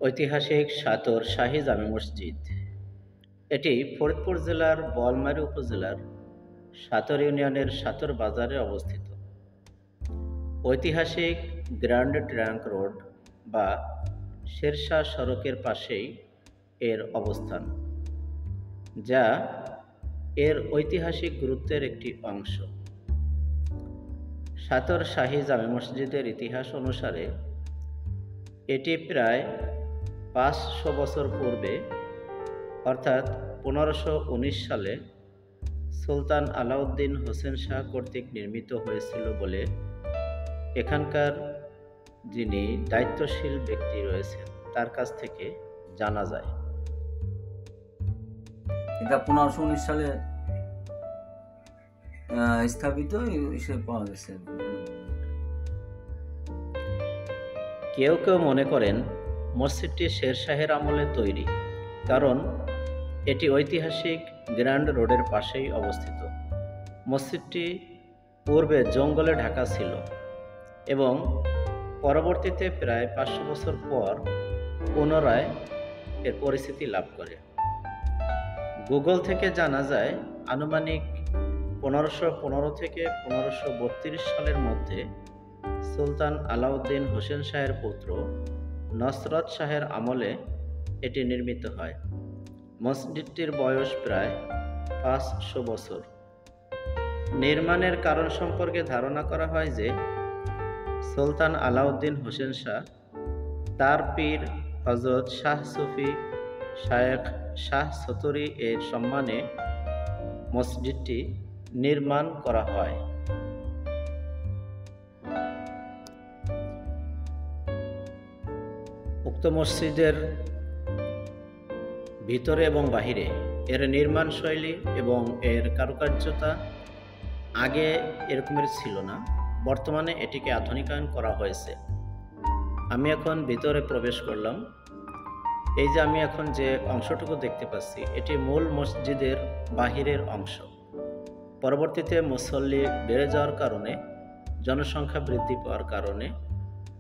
ঐতিহাসিক সাতর শাহী জামে মসজিদ। এটি ফরিদপুর জেলার বোয়ালমারী উপজেলার সাতর ইউনিয়নের সাতর বাজারে অবস্থিত। ঐতিহাসিক গ্র্যান্ড ট্রাঙ্ক রোড বা শেরশাহ সড়কের পাশেই এর অবস্থান, যা এর ঐতিহাসিক গুরুত্বের একটি অংশ। সাতর শাহী জামে মসজিদের ইতিহাস অনুসারে এটি প্রায় ৫০০ বছর পূর্বে অর্থাৎ ১৫১৯ সালে সুলতান আলাউদ্দিন হোসেন শাহ কর্তৃক নির্মিত হয়েছিল বলে এখানকার যিনি দায়িত্বশীল ব্যক্তি রয়েছেন তার কাছ থেকে জানা যায়। এটা ১৫১৯ সালে স্থাপিত হিসেবে পাওয়া গেছে। কেউ কেউ মনে করেন মসজিদটি শেরশাহের আমলে তৈরি, কারণ এটি ঐতিহাসিক গ্র্যান্ড রোডের পাশেই অবস্থিত। মসজিদটি পূর্বে জঙ্গলে ঢাকা ছিল এবং পরবর্তীতে প্রায় ৫০০ বছর পর পুনরায় এর পরিস্থিতি লাভ করে। গুগল থেকে জানা যায় আনুমানিক ১৫১৫ থেকে ১৫৩২ সালের মধ্যে সুলতান আলাউদ্দিন হোসেন শাহের পুত্র নসরত শাহের আমলে এটি নির্মিত হয়। মসজিদটির বয়স প্রায় ৫০০ বছর। নির্মাণের কারণ সম্পর্কে ধারণা করা হয় যে সুলতান আলাউদ্দিন হোসেন শাহ তার পীর হযরত শাহ সুফি শায়েখ শাহ ছতরি এর সম্মানে মসজিদটি নির্মাণ করা হয়। উক্ত মসজিদের ভিতরে এবং বাহিরে এর নির্মাণ শৈলী এবং এর কারুকার্যতা আগে এরকমের ছিল না, বর্তমানে এটিকে আধুনিকায়ন করা হয়েছে। আমি এখন ভিতরে প্রবেশ করলাম। এই যে আমি এখন যে অংশটুকু দেখতে পাচ্ছি এটি মূল মসজিদের বাহিরের অংশ। পরবর্তীতে মুসল্লি বেড়ে যাওয়ার কারণে, জনসংখ্যা বৃদ্ধি পাওয়ার কারণে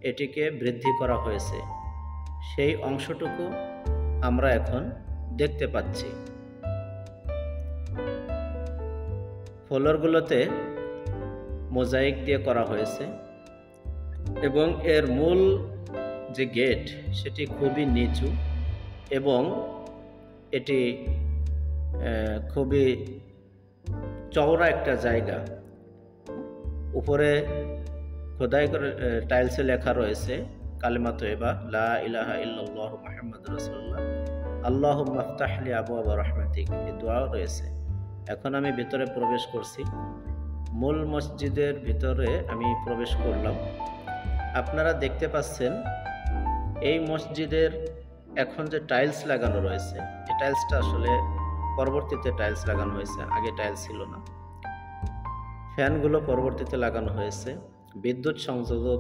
এটিকে বৃদ্ধি করা হয়েছে। সেই অংশটুকু আমরা এখন দেখতে পাচ্ছি। ফ্লোরগুলোতে মোজাইক দিয়ে করা হয়েছে এবং এর মূল যে গেট সেটি খুবই নিচু এবং এটি খুবই চওড়া একটা জায়গা। উপরে খোদাই করে টাইলসে লেখা রয়েছে কালেমা তয়্যিবা লা ইলাহা ইল্লাল্লাহু মুহাম্মাদুর রাসূলুল্লাহ আল্লাহুম্মা ইফতাহ লি আবওয়াবা রাহমাতিক, এই দোয়াও রয়েছে। এখন আমি ভিতরে প্রবেশ করছি। মূল মসজিদের ভিতরে আমি প্রবেশ করলাম। আপনারা দেখতে পাচ্ছেন এই মসজিদের এখন যে টাইলস লাগানো রয়েছে, এই টাইলসটা আসলে পরবর্তীতে টাইলস লাগানো হয়েছে, আগে টাইলস ছিল না। ফ্যানগুলো পরবর্তীতে লাগানো হয়েছে, বিদ্যুৎ সংযোগ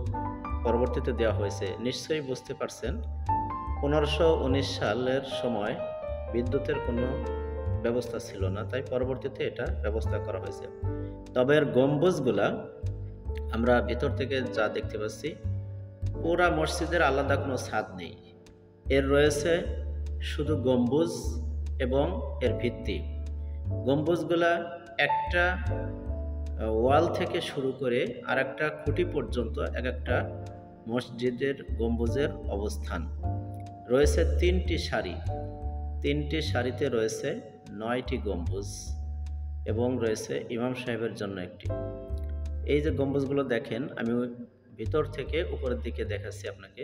পরবর্তীতে দেওয়া হয়েছে। নিশ্চয়ই বুঝতে পারছেন ১৫১৯ সালের সময় বিদ্যুতের কোনো ব্যবস্থা ছিল না, তাই পরবর্তীতে এটা ব্যবস্থা করা হয়েছে। তবে এর গম্বুজগুলা আমরা ভেতর থেকে যা দেখতে পাচ্ছি, পুরা মসজিদের আলাদা কোনো ছাদ নেই। এর রয়েছে শুধু গম্বুজ এবং এর ভিত্তি। গম্বুজগুলা একটা ওয়াল থেকে শুরু করে আর একটা খুঁটি পর্যন্ত এক একটা মসজিদের গম্বুজের অবস্থান রয়েছে। ৩টি সারি, ৩টি সারিতে রয়েছে ৯টি গম্বুজ এবং রয়েছে ইমাম সাহেবের জন্য একটি। এই যে গম্বুজগুলো দেখেন, আমি ভিতর থেকে উপরের দিকে দেখাচ্ছি আপনাকে।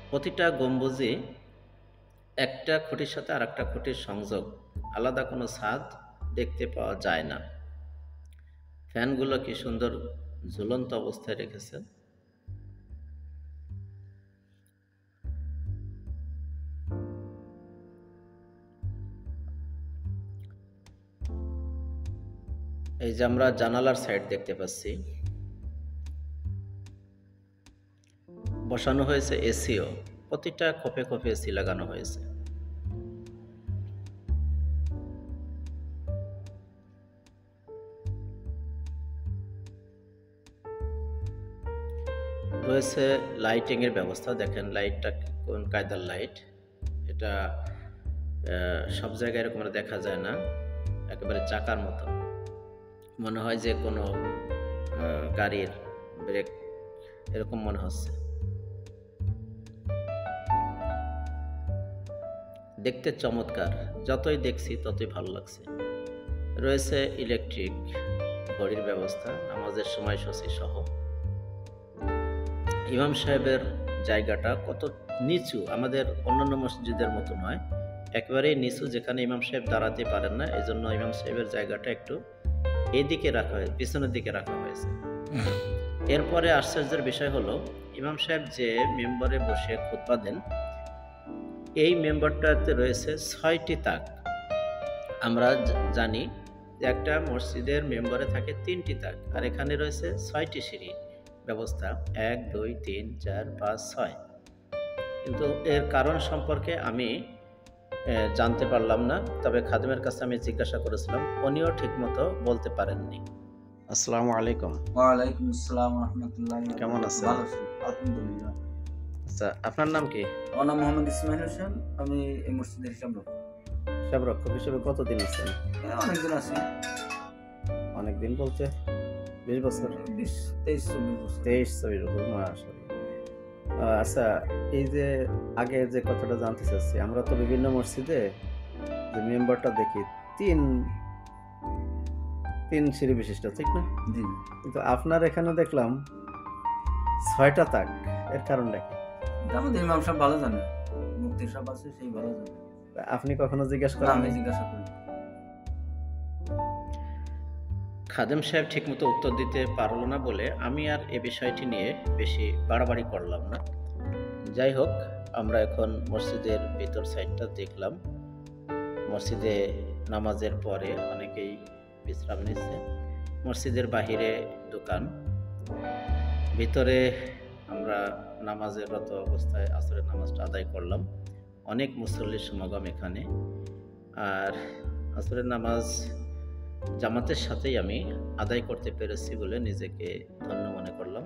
প্রতিটা গম্বুজে একটা খুঁটির সাথে আর একটা খুঁটির সংযোগ, আলাদা কোনো ছাদ দেখতে পাওয়া যায় না। ফ্যানগুলো কি সুন্দর ঝুলন্ত অবস্থায় রেখেছে। এই যে আমরা জানালার সাইড দেখতে পাচ্ছি, বসানো হয়েছে এসিও, প্রতিটা খোপে খোপে এসি লাগানো হয়েছে। রয়েছে লাইটিংয়ের ব্যবস্থা। দেখেন লাইটটা কোন কায়দার লাইট। এটা সব জায়গায় এরকম দেখা যায় না, একেবারে চাকার মতো। মনে হয় যে কোনো গাড়ির ব্রেক এরকম মনে হচ্ছে। দেখতে চমৎকার, যতই দেখছি ততই ভালো লাগছে। রয়েছে ইলেকট্রিক ঘড়ির ব্যবস্থা, নামাজের সময়সূচি সহ। ইমাম সাহেবের জায়গাটা কত নিচু, আমাদের অন্যান্য মসজিদের মতো নয়, একেবারেই নিচু, যেখানে ইমাম সাহেব দাঁড়াতে পারেন না। এজন্য ইমাম সাহেবের জায়গাটা একটু এদিকে রাখা হয়েছে, পিছনের দিকে রাখা হয়েছে। এরপরে আশ্চর্যের বিষয় হলো, ইমাম সাহেব যে মেম্বারে বসে খুতবা দেন, এই মেম্বারটাতে রয়েছে 6টি তাক। আমরা জানি যে একটা মসজিদের মেম্বারে থাকে 3টি তাক, আর এখানে রয়েছে 6টি সিঁড়ি ব্যবস্থা, 1 2 3 4 5 6। কিন্তু এর কারণ সম্পর্কে আমি জানতে পারলাম না, তবে খাদেমের কাছে আমি জিজ্ঞাসা করেছিলাম, উনিও ঠিকমতো বলতে পারেননি। আসসালামু আলাইকুম। ওয়ালাইকুম আসসালাম রাহমাতুল্লাহি। কেমন আছেন? ভালো আছি, আলহামদুলিল্লাহ। আচ্ছা, আপনার নাম কি? আমার নাম মোহাম্মদ ইসমাইল হোসেন। আমি এই মসজিদের হিসাব রক্ষক হিসেবে কতদিন আছেন? অনেকদিন আছি। অনেকদিন বলতে 20 বছর? 23-24 বছর। 23-24 বছর, মাশাআল্লাহ। আচ্ছা, এই যে আগে যে কথাটা জানতে চাচ্ছি, আমরা তো বিভিন্ন মসজিদে যে মেম্বারটা দেখি তিন সিঁড়ি বিশিষ্ট, ঠিক না? জি। কিন্তু আপনার এখানে দেখলাম 6টা তাক, এর কারণটা কি? আমাদের ইমাম সাহেব ভালো জানে, মুফতি সাহেব আছে, সেই ভালো জানে। আপনি কখনো জিজ্ঞাসা না, করেন? আমি জিজ্ঞাসা করি। খাদেম সাহেব ঠিকমতো উত্তর দিতে পারল না বলে আমি আর এ বিষয়টি নিয়ে বেশি বাড়াবাড়ি করলাম না। যাই হোক, আমরা এখন মসজিদের ভিতর সাইডটা দেখলাম। মসজিদে নামাজের পরে অনেকেই বিশ্রাম নিচ্ছে। মসজিদের বাহিরে দোকান, ভিতরে আমরা নামাজের রত অবস্থায় আসরের নামাজটা আদায় করলাম। অনেক মুসল্লির সমাগম এখানে, আর আসরের নামাজ জামাতের সাথেই আমি আদায় করতে পেরেছি বলে নিজেকে ধন্য মনে করলাম।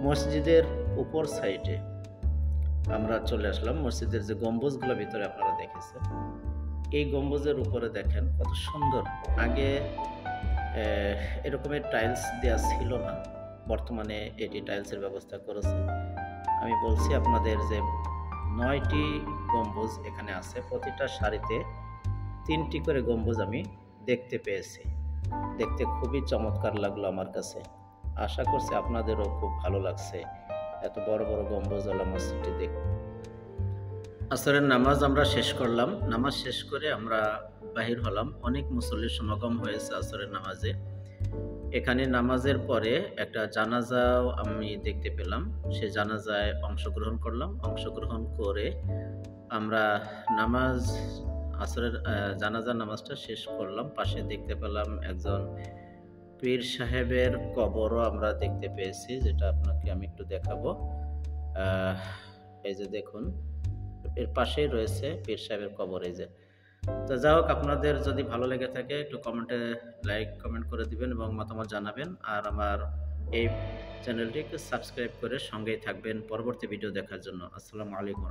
মসজিদের উপর সাইডে আমরা চলে আসলাম। মসজিদের যে গম্বুজগুলো ভিতরে আপনারা দেখেছেন, এই গম্বুজের উপরে দেখেন কত সুন্দর। আগে এরকমের টাইলস দেওয়া ছিল না, বর্তমানে এটি টাইলসের ব্যবস্থা করেছে। আমি বলছি আপনাদের যে 9টি গম্বুজ এখানে আছে, প্রতিটা সারিতে 3টি করে গম্বুজ আমি দেখতে পেয়েছি। দেখতে খুবই চমৎকার লাগলো আমার কাছে। আশা করছি আপনাদেরও খুব ভালো লাগছে এত বড় বড় গম্বুজওয়ালা মসজিদটি দেখতে। আসরের নামাজ আমরা শেষ করলাম। নামাজ শেষ করে আমরা বাহির হলাম। অনেক মুসল্লির সমাগম হয়েছে আসরের নামাজে। এখানে নামাজের পরে একটা জানাজাও আমি দেখতে পেলাম। সে জানাজায় অংশগ্রহণ করলাম। অংশগ্রহণ করে আমরা আসরের জানাজার নামাজটা শেষ করলাম। পাশে দেখতে পেলাম একজন পীর সাহেবের কবরও আমরা দেখতে পেয়েছি, যেটা আপনাকে আমি একটু দেখাবো। এই যে দেখুন, এর পাশেই রয়েছে পীর সাহেবের কবর। এই যে, তো যাই হোক, আপনাদের যদি ভালো লেগে থাকে একটু কমেন্ট করে দিবেন এবং মতামত জানাবেন। আর আমার এই চ্যানেলটি একটু সাবস্ক্রাইব করে সঙ্গেই থাকবেন পরবর্তী ভিডিও দেখার জন্য। আসসালামু আলাইকুম।